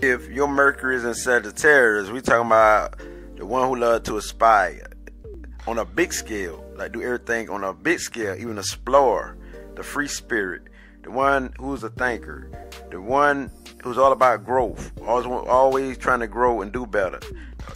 If your Mercury is in Sagittarius, we talking about the one who love to aspire on a big scale, like do everything on a big scale, even explorer, the free spirit, the one who's a thinker, the one who's all about growth, always trying to grow and do better,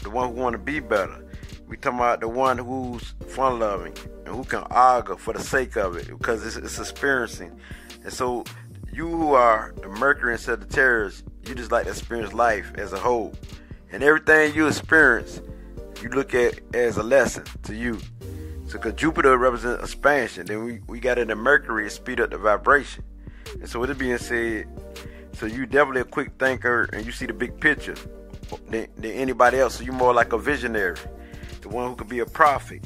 the one who want to be better. We talking about the one who's fun loving and who can argue for the sake of it because it's experiencing. And so you who are the Mercury in Sagittarius, you just like to experience life as a whole. And everything you experience, you look at as a lesson to you. So because Jupiter represents expansion, then we got in the Mercury to speed up the vibration. And so with it being said, so you definitely a quick thinker and you see the big picture than anybody else. So you more like a visionary, the one who could be a prophet,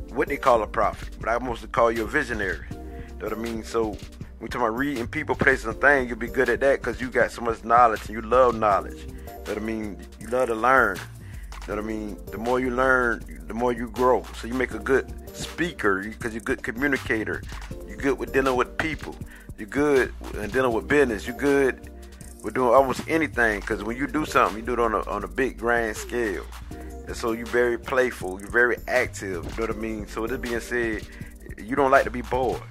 what they call a prophet. But I mostly call you a visionary. You know what I mean? So we talking about reading people, places, and things. You'll be good at that because you got so much knowledge and you love knowledge. You know what I mean? You love to learn. You know what I mean? The more you learn, the more you grow. So you make a good speaker because you're a good communicator. You're good with dealing with people. You're good in dealing with business. You're good with doing almost anything because when you do something, you do it on a big grand scale. And so you're very playful. You're very active. You know what I mean? So with this being said, you don't like to be bored.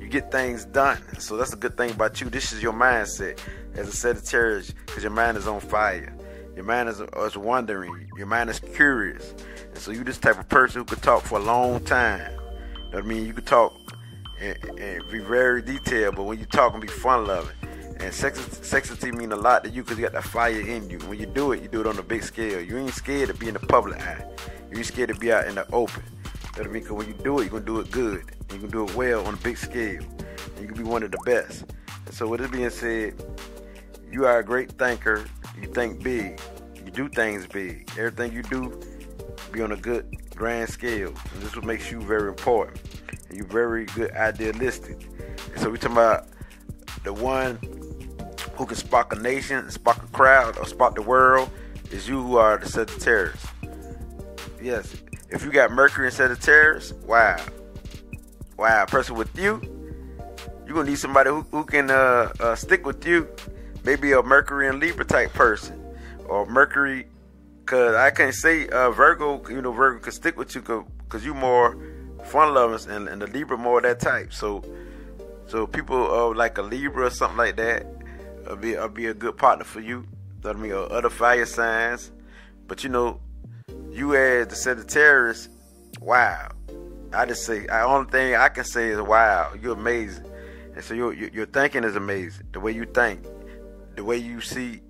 Get things done. So that's a good thing about you. This is your mindset as a Sagittarius because your mind is on fire. Your mind is wondering. Your mind is curious. And so you this type of person who could talk for a long time. You know what I mean? You could talk and be very detailed, but when you talk and be fun loving. And sexity mean a lot to you because you got that fire in you. When you do it on a big scale. You ain't scared to be in the public eye. You ain't scared to be out in the open. You know what I mean? Because when you do it, you're going to do it good. And you can do it well on a big scale. And you can be one of the best. And so with this being said, you are a great thinker. You think big. You do things big. Everything you do be on a good grand scale. And this is what makes you very important. And you're very good idealistic. And so we're talking about the one who can spark a nation, spark a crowd, or spark the world is you who are the Sagittarius. Yes. If you got Mercury in Sagittarius, wow, a person with you, you're going to need somebody who can stick with you. Maybe a Mercury and Libra type person. Or Mercury, because I can't say Virgo, Virgo can stick with you because you more fun lovers and the Libra more that type. So people like a Libra or something like that will be a good partner for you. That mean, or other fire signs. But you as the Sagittarius, wow. I just say, the only thing I can say is wow, you're amazing. And so your thinking is amazing. The way you think, the way you see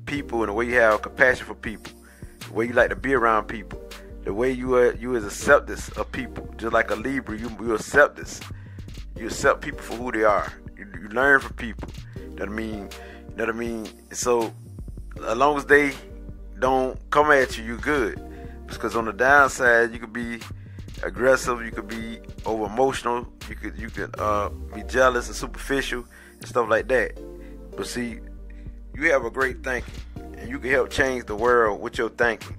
people, and the way you have compassion for people, the way you like to be around people, the way you is acceptance of people. Just like a Libra, you accept this. You accept people for who they are. You learn from people. You know what I mean? So as long as they don't come at you, you're good. Because on the downside, you could be aggressive, you could be over emotional, you could be jealous and superficial and stuff like that. But see, you have a great thinking, and you can help change the world with your thinking.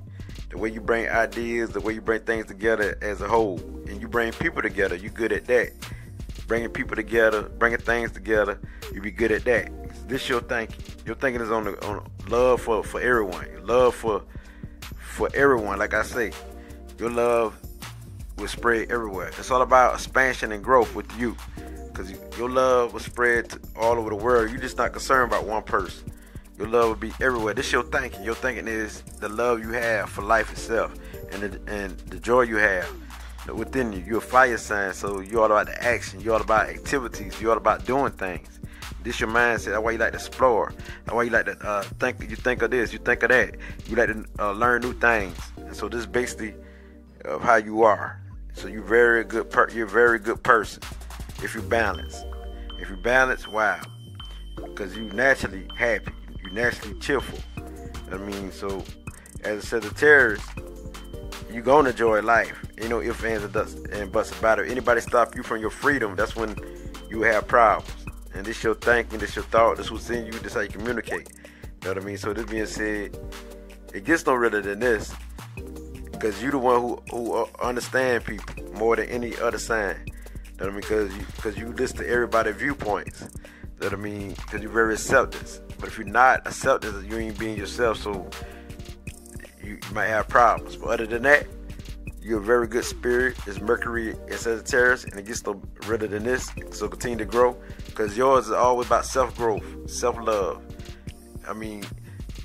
The way you bring ideas, the way you bring things together as a whole, and you bring people together. You're good at that. Bringing people together, bringing things together, you be good at that. This your thinking. Your thinking is on love for everyone. Love for everyone. Like I say, your love will spread everywhere. It's all about expansion and growth with you, because your love will spread all over the world. You're just not concerned about one person. Your love will be everywhere. This your thinking. Your thinking is the love you have for life itself, and the joy you have within you. You're a fire sign, so you're all about the action. You're all about activities. You're all about doing things. This your mindset. That's why you like to explore. That's why you like to think. You think of this. You think of that. You like to learn new things. And so this is basically of how you are. So you're very good. You're a very good person if you balance. If you balance, wow, because you naturally happy. You naturally cheerful. I mean, so as a Sagittarius, you gonna enjoy life. You know, if ands and buts about it. Anybody stop you from your freedom, that's when you have problems. And this your thinking, this your thought, this what's in you, this how you communicate. You know what I mean? So this being said, it gets no realer than this, because you the one who understand people more than any other sign. You know what I mean? Because you listen to everybody's viewpoints. You know what I mean? Because you're very acceptance. But if you're not accepting, you ain't being yourself, so you might have problems. But other than that, you're a very good spirit. It's Mercury and Sagittarius, and it gets no redder than this. So continue to grow, because yours is always about self-growth, self-love. I mean,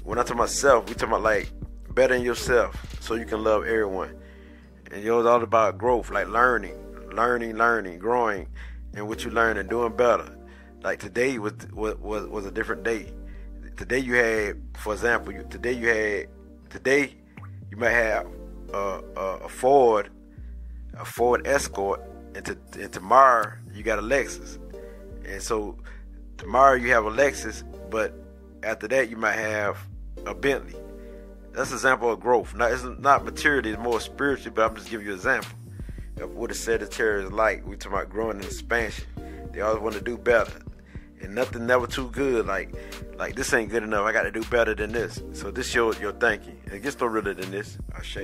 when I talk about self, we talking about like bettering yourself so you can love everyone. And yours is all about growth, like learning, growing, and what you learn and doing better. Like today was a different day. Today you had, for example, today you might have a Ford Escort, and tomorrow you got a Lexus. And so tomorrow you have a Lexus, but after that you might have a Bentley. That's an example of growth. Now, it's not materially, it's more spiritual, but I'm just giving you an example of what a Sagittarius is like. We're talking about growing and expansion. They always want to do better. And nothing never too good. Like this ain't good enough. I got to do better than this. So this your thinking. It gets no realer than this. Ashe.